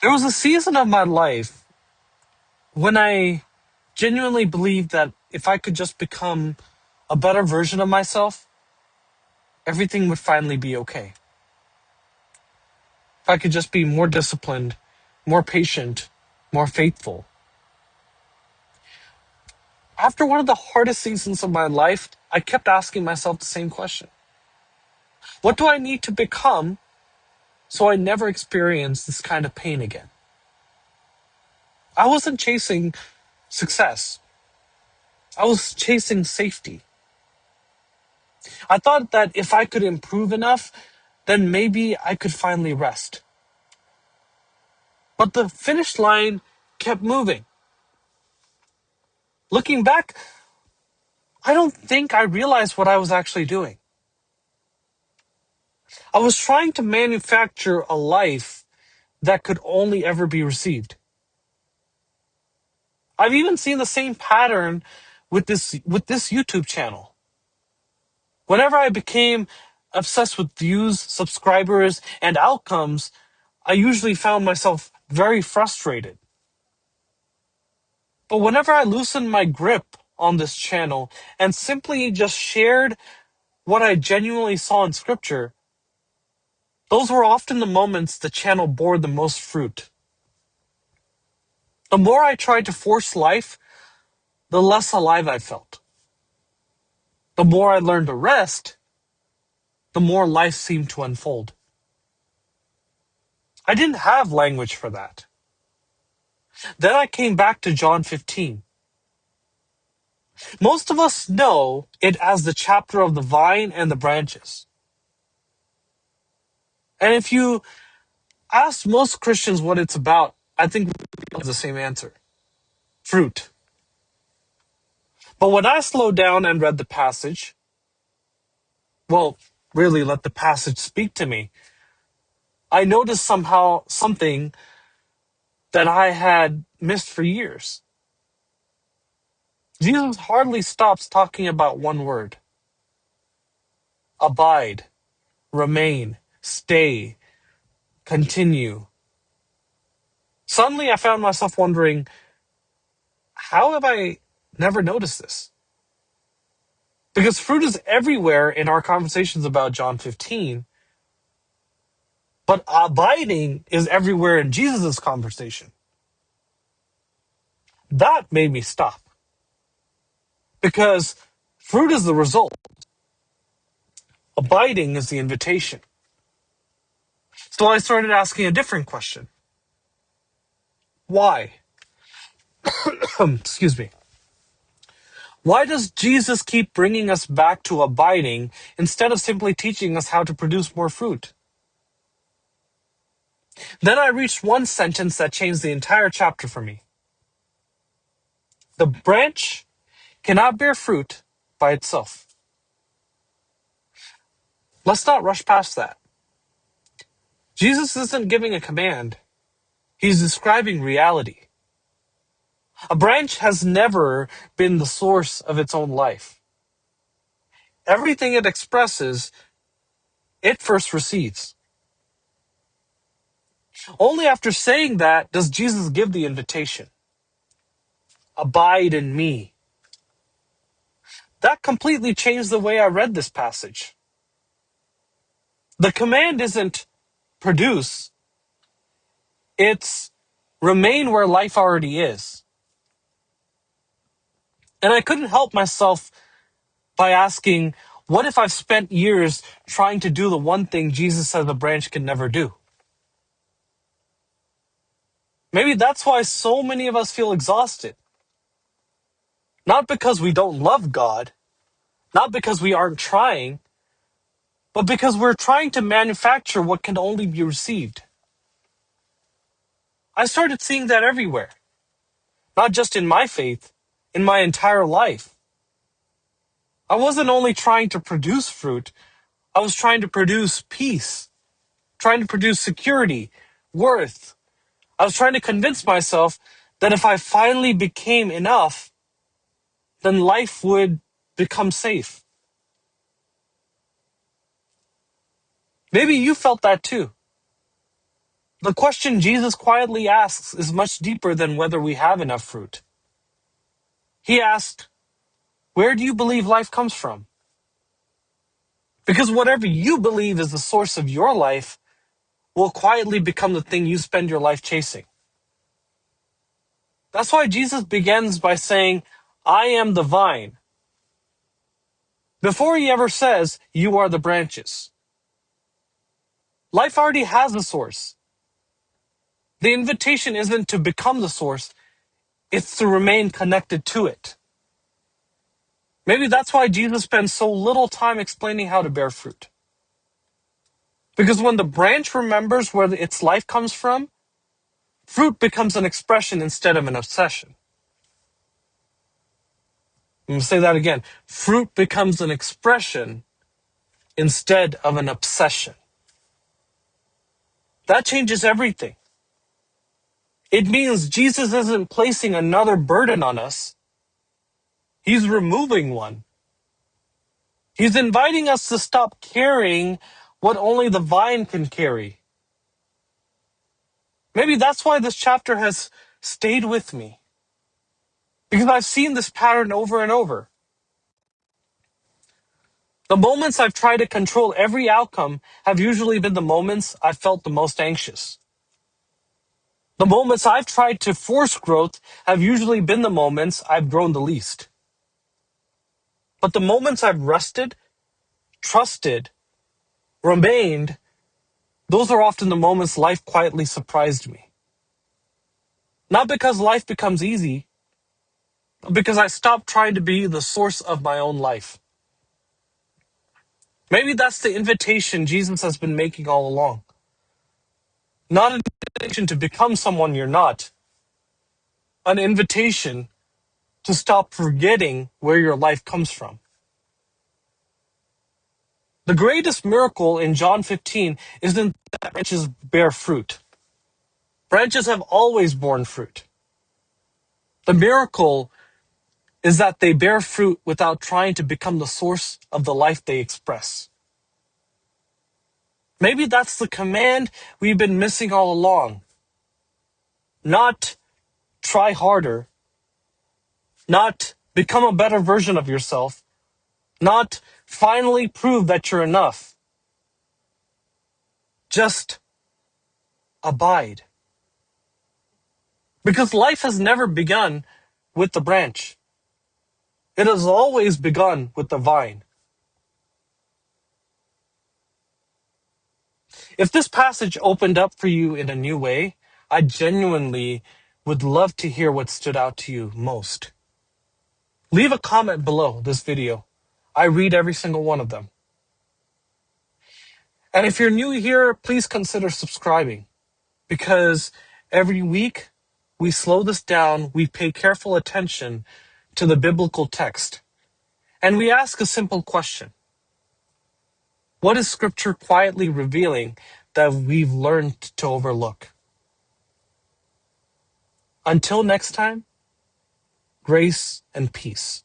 There was a season of my life when I genuinely believed that if I could just become a better version of myself, everything would finally be okay. If I could just be more disciplined, more patient, more faithful. After one of the hardest seasons of my life, I kept asking myself the same question. What do I need to become so I never experience this kind of pain again? I wasn't chasing success. I was chasing safety. I thought that if I could improve enough, then maybe I could finally rest. But the finish line kept moving. Looking back, I don't think I realized what I was actually doing. I was trying to manufacture a life that could only ever be received. I've even seen the same pattern with this YouTube channel. Whenever I became obsessed with views, subscribers, and outcomes, I usually found myself very frustrated. But whenever I loosened my grip on this channel and simply just shared what I genuinely saw in scripture, those were often the moments the channel bore the most fruit. The more I tried to force life, the less alive I felt. The more I learned to rest, the more life seemed to unfold. I didn't have language for that. Then I came back to John 15. Most of us know it as the chapter of the vine and the branches. And if you ask most Christians what it's about, I think it's the same answer. Fruit. But when I slowed down and read the passage, well, really let the passage speak to me, I noticed somehow something that I had missed for years. Jesus hardly stops talking about one word. Abide, remain, stay, continue. Suddenly I found myself wondering, how have I never noticed this? Because fruit is everywhere in our conversations about John 15, but abiding is everywhere in Jesus' conversation. That made me stop. Because fruit is the result. Abiding is the invitation. So I started asking a different question. Why? Excuse me. Why does Jesus keep bringing us back to abiding instead of simply teaching us how to produce more fruit? Then I reached one sentence that changed the entire chapter for me. The branch cannot bear fruit by itself. Let's not rush past that. Jesus isn't giving a command. He's describing reality. A branch has never been the source of its own life. Everything it expresses, it first receives. Only after saying that does Jesus give the invitation. Abide in me. That completely changed the way I read this passage. The command isn't produce, it's remain where life already is. And I couldn't help myself by asking, what if I've spent years trying to do the one thing Jesus said the branch can never do? Maybe that's why so many of us feel exhausted. Not because we don't love God, not because we aren't trying, but because we're trying to manufacture what can only be received. I started seeing that everywhere, not just in my faith, in my entire life. I wasn't only trying to produce fruit, I was trying to produce peace, trying to produce security, worth. I was trying to convince myself that if I finally became enough, then life would become safe. Maybe you felt that too. The question Jesus quietly asks is much deeper than whether we have enough fruit. He asked, where do you believe life comes from? Because whatever you believe is the source of your life will quietly become the thing you spend your life chasing. That's why Jesus begins by saying, I am the vine, before he ever says, you are the branches. Life already has a source. The invitation isn't to become the source, it's to remain connected to it. Maybe that's why Jesus spends so little time explaining how to bear fruit. Because when the branch remembers where its life comes from, fruit becomes an expression instead of an obsession. I'm going to say that again. Fruit becomes an expression instead of an obsession. That changes everything. It means Jesus isn't placing another burden on us. He's removing one. He's inviting us to stop carrying what only the vine can carry. Maybe that's why this chapter has stayed with me. Because I've seen this pattern over and over. The moments I've tried to control every outcome have usually been the moments I've felt the most anxious. The moments I've tried to force growth have usually been the moments I've grown the least. But the moments I've rested, trusted, remained, those are often the moments life quietly surprised me. Not because life becomes easy, but because I stopped trying to be the source of my own life. Maybe that's the invitation Jesus has been making all along. Not an invitation to become someone you're not, an invitation to stop forgetting where your life comes from. The greatest miracle in John 15 isn't that branches bear fruit. Branches have always borne fruit. The miracle is that they bear fruit without trying to become the source of the life they express. Maybe that's the command we've been missing all along. Not try harder, not become a better version of yourself, not finally prove that you're enough. Just abide. Because life has never begun with the branch. It has always begun with the vine. If this passage opened up for you in a new way, I genuinely would love to hear what stood out to you most. Leave a comment below this video. I read every single one of them. And if you're new here, please consider subscribing, because every week we slow this down, we pay careful attention to the biblical text, and we ask a simple question. What is Scripture quietly revealing that we've learned to overlook? Until next time, grace and peace.